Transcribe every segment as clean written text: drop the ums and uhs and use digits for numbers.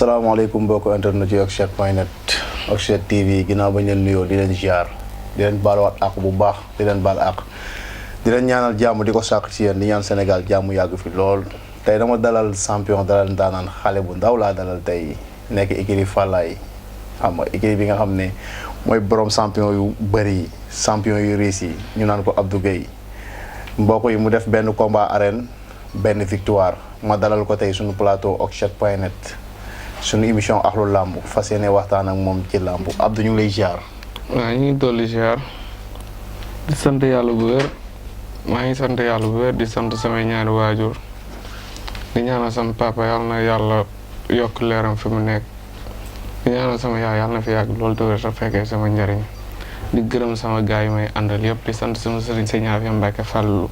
asalaamaaleykum mbokki internet yi Oxchat.net Oxchat TV ginnaaw bañ leen nuyoo di leen ziar di leen baaluwaat àq bu baax di leen baal àq di leen ñaanal jàmm di ko sàq ci yéen di ñaan Sénégal jàmm yàgg fi lool. tey dama dalal champion dalal ndaanaan xale bu ndaw laa dalal tey nekk écurie Fallaye xam nga écurie bi nga xam ne mooy borom champion yu bëri yi champion yu riis yi ñu naan ko Abdou Gueye mbokk yi mu def benn combat arène benn victoire ma dalal ko tey suñu plateau Oxchat.net suñu émission Ahlou Lamb fas yéene waxtaan ak moom ci lamb Abdou ñu ngi lay ziar. waaw ñu ngi dolli ziar di sant yàlla bu wér maa ngi sant yàlla bu wér di sant samay ñaari waajur di ñaanal sama papa yàlla na yàlla yokk leeram fi mu nekk di ñaanal sama yaay yàlla na fi yàgg loolu te wér sa fekkee sama njëriñ di gërëm sama gaay yi may àndal yëpp di sant sama sëriñ Sëñ Afia Mbacke Fallou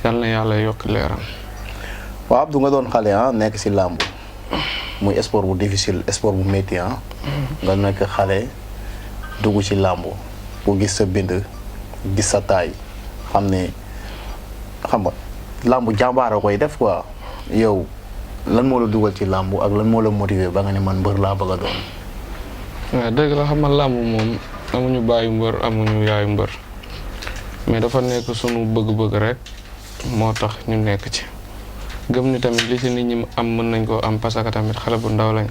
yàlla na yàlla yokk leeram. waaw Abdou nga doon xale nekk si lamb muy sport bu difficile sport bu métti nga nekk xale dugg ci lamb ku gis sa bind gis sa taay xam ne xam nga lamb jàmbaara koy def quoi yow lan moo la dugal ci lamb ak lan moo la motiver ba nga ne man mbër laa bëgg a doon. waaw dëgg la xam nga lamb moom amuñu bàyyi mbër amuñu yaayu mbër mais dafa nekk sunu bëgg-bëgg rek moo tax ñu nekk ci. gëm ni tamit li ci nit ñi am mën nañ koo am parce que tamit xale bu ndaw lañ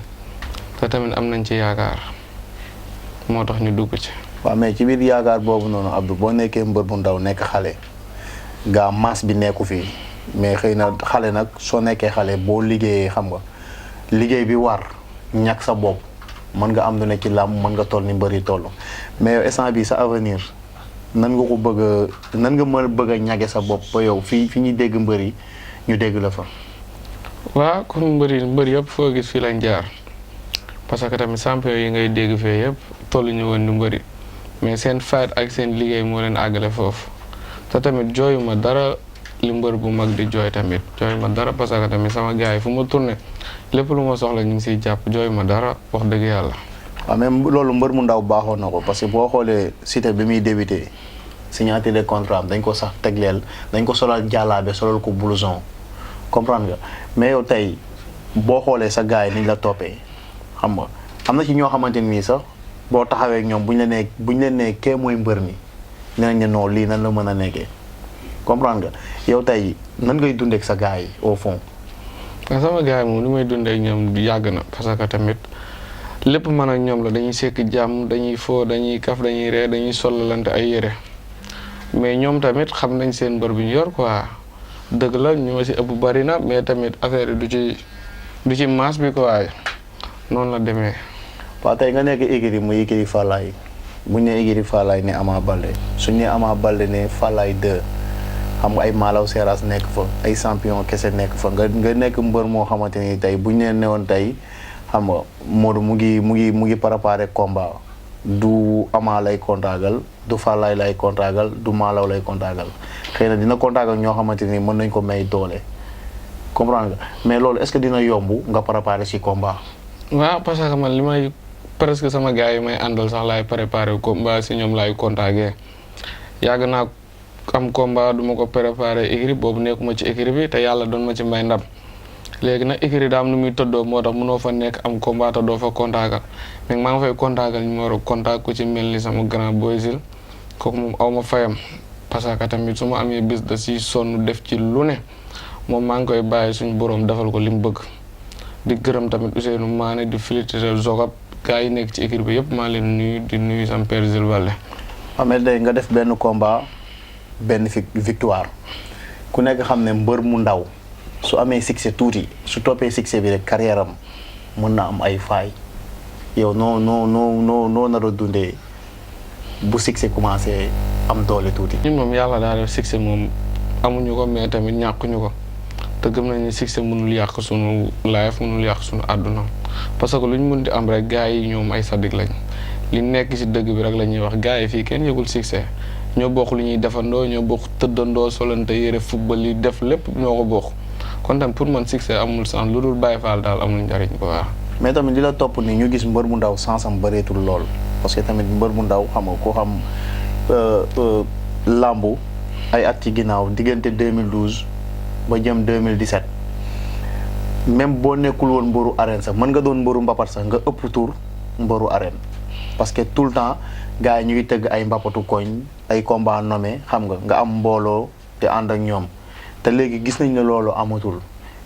te tamit am nañ ci yaakaar moo tax ñu dugg ci. waaw mais ci biir yaakaar boobu noonu Abdou boo nekkee mbër bu ndaw nekk xale gaa masse bi nekku fii mais xëy na xale nag soo nekkee xale boo liggéeyee xam nga liggéey bi war ñàkk sa bopp mën nga am lu ne ci làmb mën nga toll ni mbër yi toll mais yow instant bi sa avenir nan nga ko bëgg a nan nga mën a bëgg a ñage sa bopp ba yow fi ñuy dégg mbër yi ñu dégg la fa. waaw comme mbër yëpp foo gis fii lañ jaar parce que tamit champion yi ngay dégg fee yëpp tollu ñu woon ni mbëri mais seen fight ak seen liggéey moo leen àggale foofu te tamit jooyu ma dara li mbër bu mag di jooy tamit jooyu ma dara parce que tamit sama gars yi fu ma tourné lépp lu ma soxla ñu ngi siy jàpp jooyu ma dara wax dëgg yàlla. waaw même loolu mbër mu ndaw baaxoon na ko parce que boo xoolee Siteu bi muy débuté signature de contrat dañ ko sax tegleel dañ ko solal jàllaabe solal ko blouson. comprendre nga mais yow tey boo xoolee sa gars yi niñ la toppee xam nga am na ci ñoo xamante nii sax boo taxawee ak ñoom buñ leen nee kee mooy mbër mi dinañ ne non lii nan la mën a nekkee comprendre nga yow tey nan ngay dundee ak sa gars yi au fond. waaw sama gars yi moom li may dundee ak ñoom yàgg na parce que tamit lépp man ak ñoom la dañuy sekk jàmm dañuy foo dañuy kaf dañuy ree dañuy sollalante ay yére mais ñoom tamit xam nañ seen mbër bi ñu yor quoi. dëgg la ñoo si ëpp bari na mais tamit affaire yi du ci masse bi ko waaye noonu la demee. waaw tey nga nekk écurie muy écurie Fallaye buñ ne écurie Fallaye ne Ama Baldé suñ ne Ama Baldé ne Fallaye 2 xam nga ay Malaw Seras nekk fa ay champion kese nekk fa nga nekk mbër moo xamante ni tey buñ ne newoon tey xam nga Modou mu ngi préparé combat du Ama lay kontaagal du Fallaye lay kontaagal du Malaw lay kontaagal xëy na dina kontaagal ñoo xamante ni mën nañ ko may doole comprendre nga mais loolu est-ce que dina yomb nga préparer ci combat. waaw parce que man li may presque sama gars yi may àndal sax laay préparer combat si ñoom laay contacter yàgg naa am combat du ma ko préparer écurie boobu nekkuma ci écurie bi te yàlla doon ma ci may ndam. léegi nag écurie daa am nu muy tëddoo moo tax mënoo fa nekk am combat te doo fa contactal mais maa ngi fay contactal ñu war a contact ku ci mel ni sama grand boysil kooku moom aw ma fayam parce que tamit su ma amee bis da si sonn def ci lu ne moom maa ngi koy bàyyi suñu borom defal ko li mu bëgg di gërëm tamit Ousseynou Mané di féliciter Zogab gars yi nekk ci écurie bi yëpp maa leen nuyu di nuyu sama père Zil Valle. amee day nga def benn combat benn victoire ku nekk xam ne mbër mu ndaw. su amee succès tuuti su toppee succès bi rek carrière am mën na am ay faay yow noo nar a dundee bu succès commencé am doole tuuti. ñun moom yàlla daa def succès moom amuñu ko mais tamit ñàkkuñu ko te gëm nañ ne succès mënul yàq sunu life mënul yàq sunu àdduna parce que lu ñu mën di am rek gars yi ñoom ay sadik lañ li nekk ci dëgg bi rek la ñuy wax gars yi fii kenn yëgul succès ñoo bokk lu ñuy defandoo ñoo bokk tëddandoo solante yére football yi def lépp ñoo ko bokk. kon tam pour man succès amul sens lu dul Baye Fall daal amul njariñ ko waaw. mais tamit li la topp ni ñu gis mbër mu ndaw sansam bëreetul lool parce que tamit mbër mu ndaw xam nga ko xam lambu ay at ci ginnaaw diggante 2012 ba jëm 2017 même boo nekkul woon mbëru arène sax mën nga doon mbëru mbapat sax nga ëpp tour mbëru arène parce que tout le temps gars yi ñu ngi tëgg ay mbapatu koñ ay combat nommé xam nga am mbooloo te ànd ak ñoom te léegi gis nañ ne loolu amatul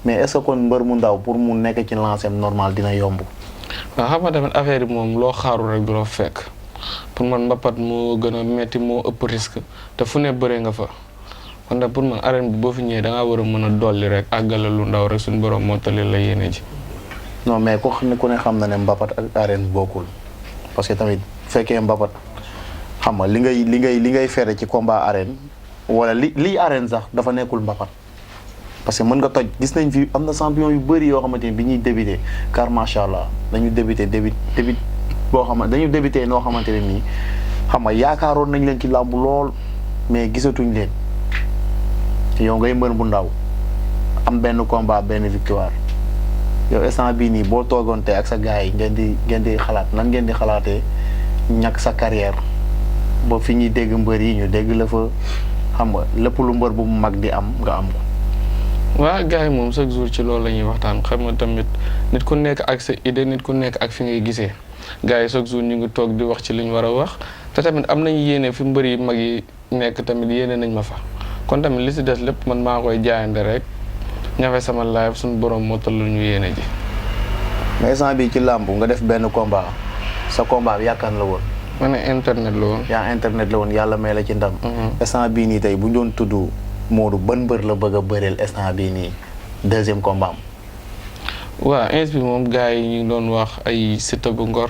mais est-ce que kon mbër mu ndaw pour mu nekk ci lancem normal dina yomb. waaw xam nga tamit affaire yi moom loo xaaru rek du la fekk pour man mbapat moo gën a metti moo ëpp risque te fu ne bëree nga fa kon nag pour man arène bi boo fi ñëwee da ngaa war a mën a dolli rek àggale lu ndaw rek suñu borom moo tali la yéene ji. non mais ku ne xam na ne mbapat ak arène bokkul parce que tamit fekkee mbapat xam nga li ngay fere ci combat arène wala liy arène sax dafa nekkul mbapat parce que mën nga toj gis nañ fi am na champion yu bëri yoo xamante ni bi ñuy débuté car macha allah dañu débuté début boo xam dañu débuté noo xamante ne nii xam nga yaakaaroon nañ leen ci làmb lool mais gisatuñ leen yow ngay mbër bu ndaw am benn combat benn victoire yow instant bii nii boo toogoon tey ak sa gars yi ngeen di xalaat nan ngeen di xalaatee ñàkk sa carrière ba fi ñuy dégg mbër yi ñu dégg la fa xam nga lépp lu mbër bu mag di am nga am ko. waa gars yi moom chaque jour ci loolu la ñuy waxtaan xam nga tamit nit ku nekk ak sa idée nit ku nekk ak fi ngay gisee gars yi chaque jour ñu ngi toog di wax ci li ñu war a wax te tamit am nañu yéene fi mbër yi mag yi nekk tamit yéene nañ ma fa kon tamit li si des lépp man maa koy jaayante rek ñafe sama live suñu borom moo toll ñu yéene ji. mais instant bii ci làmb nga def benn combat sa combat bi yaakaar la woon. ma ne internet la woon. yaa internet la woon yàlla may la ci ndam. instant bii nii tey bu ñu doon tudd Modou ban mbër la bëgg a bëreel instant bii nii deuxième combat am. waaw ins bi moom gars yi ñu ngi doon wax ay Siteu bu Ngor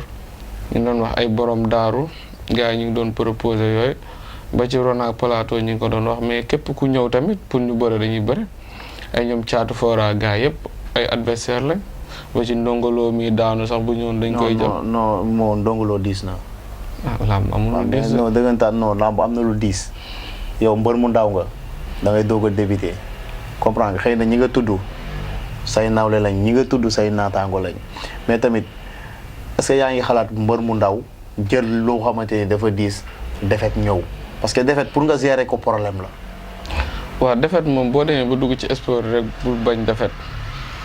ñu ngi doon wax ay borom daaru gars yi ñu ngi doon proposé yooyu ba ci Rona ak Plateau ñu ngi ko doon wax mais képp ku ñëw tamit pour ñu bëre dañuy bëre ay ñoom caatu fora gars yëpp ay adversaire lañ ba ci ndongoloo mi daanu sax bu ñëwoon dañ koy jëm. non moo ndongoloo diis na. ah lamb amul lu diis non dëggantaan non lamb am na lu diis yow mbër mu ndaw nga da ngay doog a débuté comprendre nga xëy na ñi nga tudd say nawle lañ ñi nga tudd say naataango lañ mais tamit est-ce que yaa ngi xalaat mbër mu ndaw jël loo xamante ni dafa diis defet ñëw parce que defet pour nga gérer ko problème la. waaw defet moom boo demee ba dugg ci sport rek bul bañ defet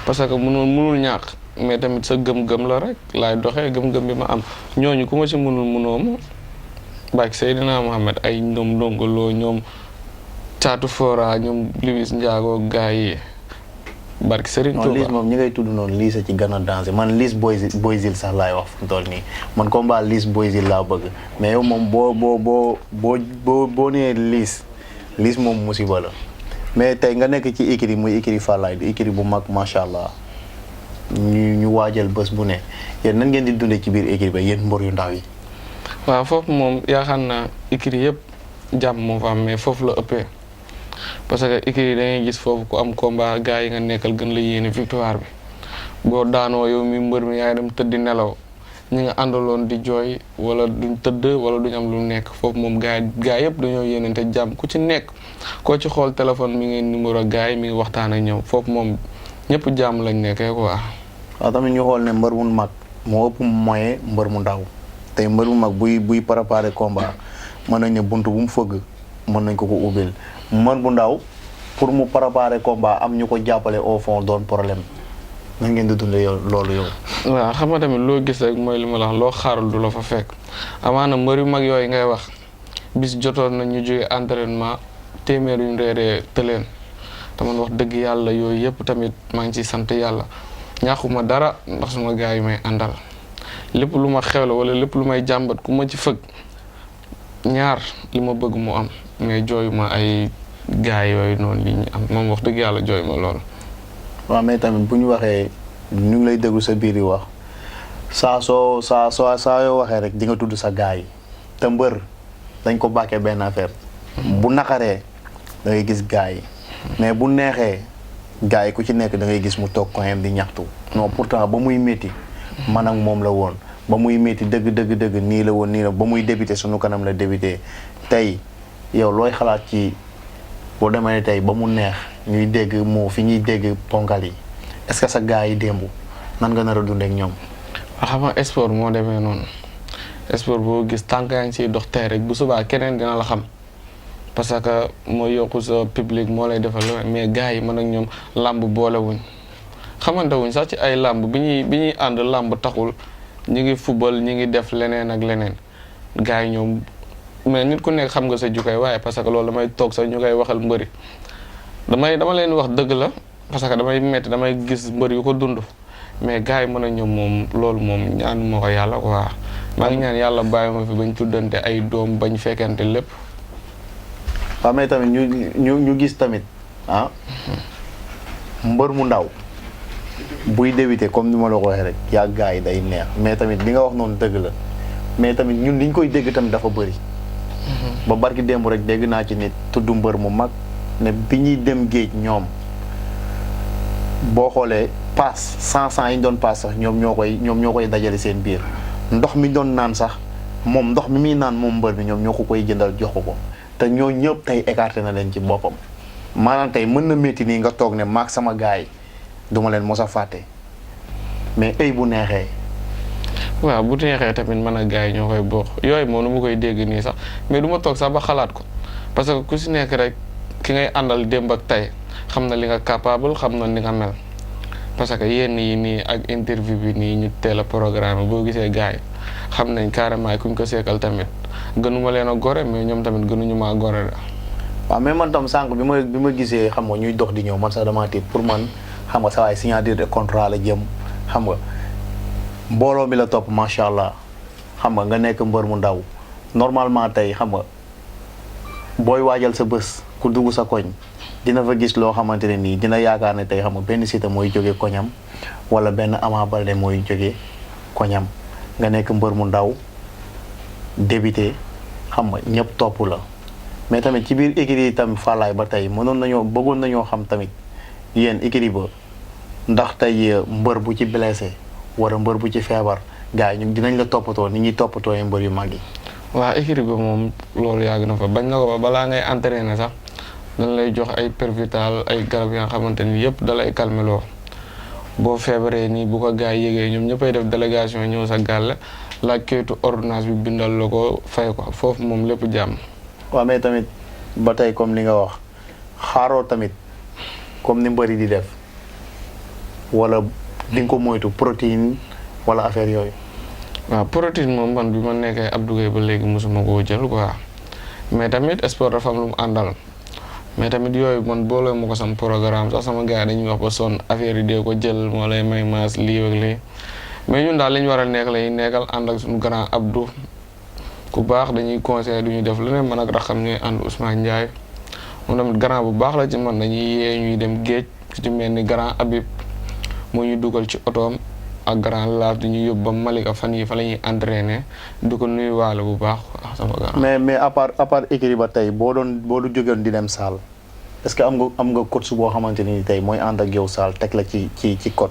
parce que mënul ñàkk mais tamit sa gëm-gëm la rek laay doxee gëm-gëm bi ma am ñooñu ku ma ci mënoo ma barke Seydina Mohamed ay ñoom ndongoloo ñoom caatu fora ñoom Louis Ndiago gaa yi barke Serigne Touba. non Liss moom ñi ngay tudd noonu Liss a ci gën a danger man Liss Boyzil sax laay wax fu mu toll nii man combat Liss Boyzil laa bëgg mais yow moom boo nee Liss moom musiba la mais tey nga nekk ci écurie muy écurie Fallaye di écurie bu mag macha allah ñu waajal bés bu ne yéen nan ngeen di dundee ci biir écurie ba yéen mbër yu ndaw yi. waaw foofu moom yaakaar naa écurie yëpp jàmm moo fa am mais foofu la ëppee parce que écurie da ngay gis foofu ku am combat gars yi nga nekkal gën la yéene victoire bi boo daanoo yow mi mbër mi yaay dem tëddi nelaw ñi nga àndaloon di jooy wala duñ tëdd wala duñ am lu nekk foofu moom gars yëpp dañoo yéenante jàmm ku ci nekk koo ci xool téléphone mi ngi numéro gars yi mi ngi waxtaan ak ñoom foofu moom ñëpp jàmm lañ nekkee quoi. waaw tamit ñu xool ne mbër mu mag moo ëpp moyen mbër mu ndaw tey mbër mu mag buy préparer combat mën nañ ne bunt bu mu fëgg mën nañ ko ubbil mbër bu ndaw pour mu préparer combat am ñu ko jàppale au fond doon problème nan ngeen di dundee yow loolu yow. waaw xam nga tamit loo gis rek mooy li ma la wax loo xaarul du la fa fekk amaana mbër yu mag yooyu ngay wax bis jotoon na ñu jógee entraînement téeméer yu ñu reeree tëleen te man wax dëgg yàlla yooyu yëpp tamit maa ngi ciy sant yàlla ñaaxuma dara ndax suma gars yi may àndal lépp lu ma xewle wala lépp lu may jàmbat ku ma ci fëgg ñaar li ma bëgg mu am mais jooyu ma ay gars yooyu noonu li ñu am moom wax dëgg yàlla jooyu ma loolu. waaw mais tamit bu ñu waxee ñu ngi lay déglu sa biir yi wax saa yoo waxee rek di nga tudd sa gars yi te mbër dañ ko bàkkee benn affaire bu naqaree da ngay gis gars yi mais bu neexee gars yi ku ci nekk da ngay gis mu toog koyam di ñaxtu non pourtant ba muy métti man ak moom la woon ba muy métti dëgg nii la woon nii la ba muy débuté sunu kanam la débuté tey yow looy xalaat ci boo demee tey ba mu neex ñuy dégg moo fi ñuy dégg ponkal yi est-ce que sa gars yi démb nan nga nar a dundee ak ñoom. waaw xam nga sport moo demee noonu sport boo gis tànk yaa ngi ciy dox tey rek bu subaa keneen dina la xam parce que moo yokku sa public moo lay defal mais gars yi man ak ñoom làmb boolewuñ xamante wuñ sax ci ay làmb bi ñuy ànd làmb taxul ñi ngi football ñi ngi def leneen ak leneen gars yi ñoom mais nit ku nekk xam nga sa jukkay waaye parce que loolu damay toog sax ñu koy waxal mbëri dama leen wax dëgg la parce que damay metti damay gis mbër yu ko dund mais gars yi mën a ñoom moom loolu moom ñaanu ma ko yàlla quoi maa ngi ñaan yàlla bàyyi ma fi bañ tuddante ay doom bañ fekkante lépp. waaw mais tamit ñu gis tamit mbër mu ndaw buy débuté comme ni ma la ko waxee rek yaa gars yi day neex mais tamit li nga wax noonu dëgg la mais tamit ñun liñ koy dégg tamit dafa bëri. ba barki démb rek dégg naa ci nit tudd mbër mu mag ne bi ñuy dem géej ñoom boo xoolee paas 100 yi ñu doon paas sax ñoom ñoo koy dajale seen biir ndox mi doon naan sax moom ndox mi muy naan moom mbër bi ñoom ñoo ko koy jëndal jox ko te ñoo ñëpp tey écarté na leen ci boppam maanaam tey mën na métti nii nga toog ne maag sama gars yi duma leen mos a fàtte mais ay bu neexee. waaw bu neexee tamit man ak gars yi ñoo koy bokk yooyu moom nu ma koy dégg nii sax mais du ma toog sax ba xalaat ko parce que ku si nekk rek ki ngay àndal démb ak tey xam na li nga capable xam na li nga mel parce que yenn yi nii ak interview bi nii ñu teel a programme boo gisee gars yi xam nañ carrément kuñ ko seekal tamit gënuma leen a gore mais ñoom tamit gënuñu maa gore la. waaw mais man tam sànq bi ma gisee xam nga ñuy dox di ñëw man sax dama tiit pour man xam nga sa waay signature de contrat la jëm xam nga mbooloo mi la topp macha allah xam nga nekk mbër mu ndaw normalement tey xam nga booy waajal sa bés ku dugg sa koñ dina fa gis loo xamante ne nii dina yaakaar ne tey xam nga benn Siteu mooy jóge koñam wala benn Ama Baldé mooy jóge koñam nga nekk mbër mu ndaw débuté xam nga ñëpp topp la mais tamit ci biir écurie yi tamit Falaye ba tey bëggoon nañoo xam tamit yéen écurie ba ndax tey mbër bu ci blessé wala mbër bu ci feebar gars yi ñu dinañ la toppatoo ni ñuy toppatoo mbër yu mag yi. waaw écurie ba moom loolu yàgg na fa bañ na ko ba balaa ngay entraîner sax dañ lay jox ay pervital ay garab yi nga xamante ni yëpp da lay calmer loo boo feebaree nii bu ko gars yi yëgee ñoom ñëppay def délégation ñëw sa gàlle laaj kayitu ordonnance bi bindal la ko fay ko foofu moom lépp jàmm. waaw mais tamit ba tey comme li nga wax xaaroo tamit comme ni mbëri di def wala di nga ko moytu protéine wala affaire yooyu. waaw protéine moom man bi ma nekkee Abdou Gueye ba léegi mosuma koo jël quoi mais tamit sport dafa am lu mu àndal mais tamit yooyu man boole ma ko sama programme sax sama gars yi dañuy wax ba sonn affaire yi dee ko jël moo lay may maas lii ak lii mais ñun daal li ñu war a nekk la ñuy nekkal ànd ak suñu grand Abdou ku baax dañuy conseillé du ñu def lu ne man ak raxam ñooy ànd Ousmane Ndiaye moom tamit grand bu baax la ci man dañuy yee ñuy dem géej ku ci mel ni grand Habib moo ñu dugal ci otoom ak grand laaf di ñu yóbbu ba Malika fan yi fa la ñuy entraîné du ko nuyuwaale bu baax sama grand. mais à part écurie ba tey boo du jógoon di dem salle est-ce que am nga coach boo xamante ni tey mooy ànd ak yow salle teg la ci code.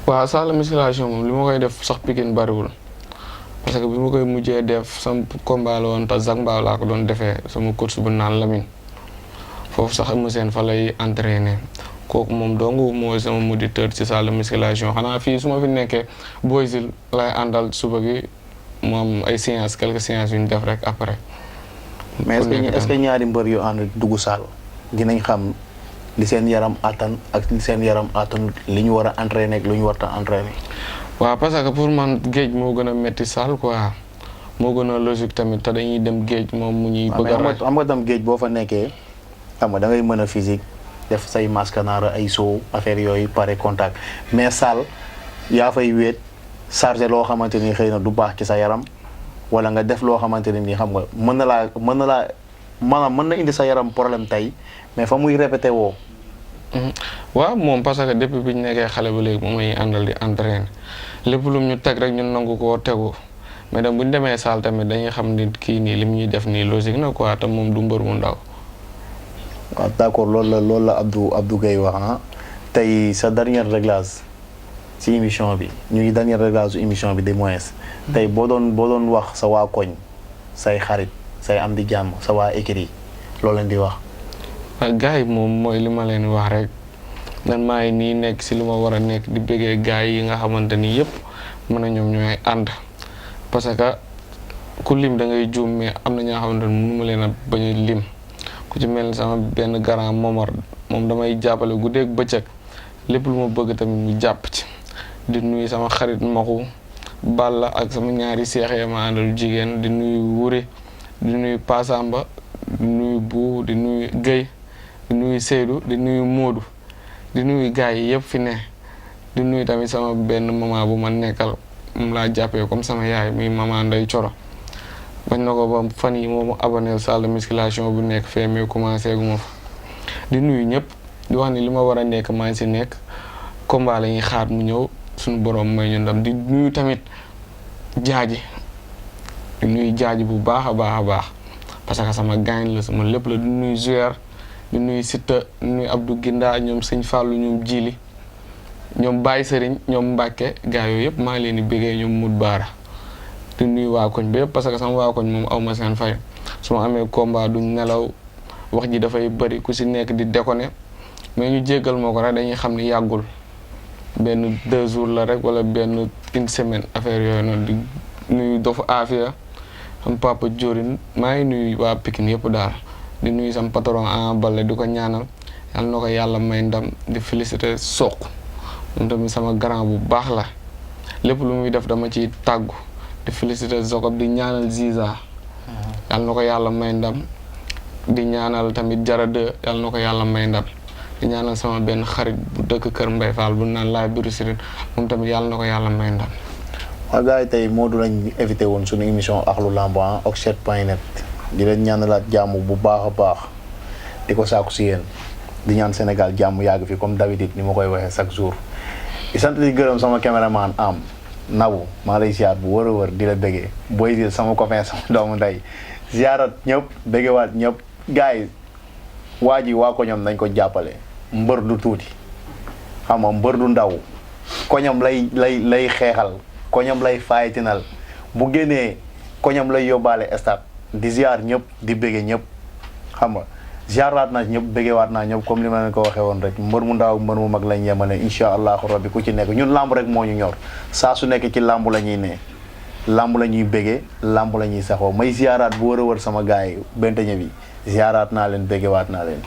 waaw salle musculation moom li ma koy def sax Pikine bariwul parce que bi ma koy mujjee def sama combat la woon te Zac Mbao laa ko doon defee sama coach bu naan Lamine foofu sax am seen fa lay entraîné. kooku moom dong mooy sama moniteur ci salle de musculation xanaa fii su ma fi nekkee Boysil lay àndal suba gi mu am ay séances quelques séances yu ñu def rek après. mais est-ce que ñaari mbër yu ànd dugg salle dinañ xam li seen yaram attan ak li seen yaram attan li ñu war a entraîner ak lu ñu war a entraîner. waaw parce que pour man géej moo gën a métti salle quoi moo gën a logique tamit te dañuy dem géej moom mu ñuy. bëgg a xam nga tam géej boo fa nekkee xam nga da ngay mën a physique. def say mascanaara ay soow affaire yooyu pare contact mais salle yaa fay wéet chargé loo xamante ni xëy na du baax ci sa yaram wala nga def loo xamante ne nii xam nga mën na indi sa yaram problème tey mais fa muy répété woo. waaw moom parce que depuis bi ñu nekkee xale ba léegi moom la ñuy àndal di entraîner lépp lu ñu teg rek ñun nangu koo tegu mais dem bu ñu demee salle tamit dañuy xam ni kii nii lim ñuy def nii logique na quoi te moom du mbër mu ndaw. waaw d'accord loolu la Abdou Gueye wax tey sa dernier réglage ci émission bi ñu ngi dernier réglage su émission bi des moyens tey boo doon wax sa waa koñ say xarit say am di jàmm sa waa écrit loolu leen di wax. gars yi moom mooy li ma leen wax rek man maa ngi nii nekk si li ma war a nekk di bëggee gars yi nga xamante ni yëpp mën a ñoom ñooy ànd parce que ku lim da ngay juum mais am na ñoo xamante ni mënu ma leen a bañ a lim. ku ci mel ni sama benn grand Momar moom damay jàppale guddeeg bëccëg lépp lu ma bëgg tamit mu jàpp ci. di nuyu sama xarit Maxu Balla ak sama ñaari seex ya ma àndal jigéen di nuyu Wuri di nuyu Pasamba di nuyu Bou di nuyu Guèye di nuyu Seydou di nuyu Modou di nuyu gars yi yëpp fi ne di nuyu tamit sama benn maman bu ma nekkal moom laa jàppee comme sama yaay muy maman Ndeye Coro bañ na ko ba fan yi moomu abonné salle de musculation bu nekk fee mais commencé gu ma fa di nuyu ñëpp di wax ni li ma war a nekk maa ngi si nekk combat la ñuy xaar mu ñëw suñu borom may ñu ndam di nuyu tamit jaaji di nuyu jaaji bu baax a baax a baax parce que sama gaañ la sama lépp la di nuyu joueur di nuyu Siteu di nuyu Abdou Ginda ñoom Sëñ Fallou ñoom Jili ñoom Baye Serigne ñoom Mbacke gars yooyu yëpp maa ngi leen di bëggee ñoom Mout Baara di nuyu waa koñ bi yëpp parce que sama waa koñ moom aw ma seen fay su ma amee combat duñ nelaw wax ji dafay bëri ku si nekk di déconné mais ñu jéggal moo ko rek dañuy xam ni yàggul benn 2 jours la rek wala benn une semaine affaire yooyu noonu di nuyu Dofu Afia sama papa Diorin maa ngi nuyu waa Pikine yëpp daal di nuyu sama patron Ama Baldé di ko ñaanal yàlla na ko yàlla may ndam di féliciter Sokh moom tamit sama grand bu baax la lépp lu muy def dama ciy tàggu di féliciter Zokob di ñaanal Ziza yàlla na ko yàlla may ndam di ñaanal tamit Jara 2 yàlla na ko yàlla may ndam di ñaanal sama benn xarit bu dëkk Kër Mbay Fall bu naan laay biru sirin moom tamit yàlla na ko yàlla may ndam. waa gars yi tey Modou lañ invité woon suñu émission Ahlou Lamb Oxford.net di leen ñaanalaat jàmm bu baax a baax di ko saaku si yéen di ñaan Sénégal jàmm yàgg fi comme d'habitude ni ma koy waxee chaque jour. di sant di gërëm sama caméraman am Nabou maa lay ziar bu wër a wër di la bëggee booy di sama copain sama doomu ndey ziarat ñëpp bëggewaat ñëpp gars yi waa ji waa ko ñoom nañ ko jàppale. mbër du tuuti xam nga mbër du ndaw koñam lay xeexal koñam lay fayitinal bu génnee koñam lay yóbbaale stade di ziar ñëpp di bëgge ñëpp xam nga ziaraat naa ñëpp bëggewaat naa ñëpp comme li ma leen ko waxee woon rek mbër mu ndaw mbër mu mag lañ yemale incha allahu rabbi ku ci nekk ñun làmb rek moo ñu ñor saa su nekk ci làmb la ñuy ne làmb la ñuy bëggee làmb la ñuy saxoo may ziaraat bu wër a wër sama gars yi benteñe bi ziaraat naa leen bëggewaat naa leen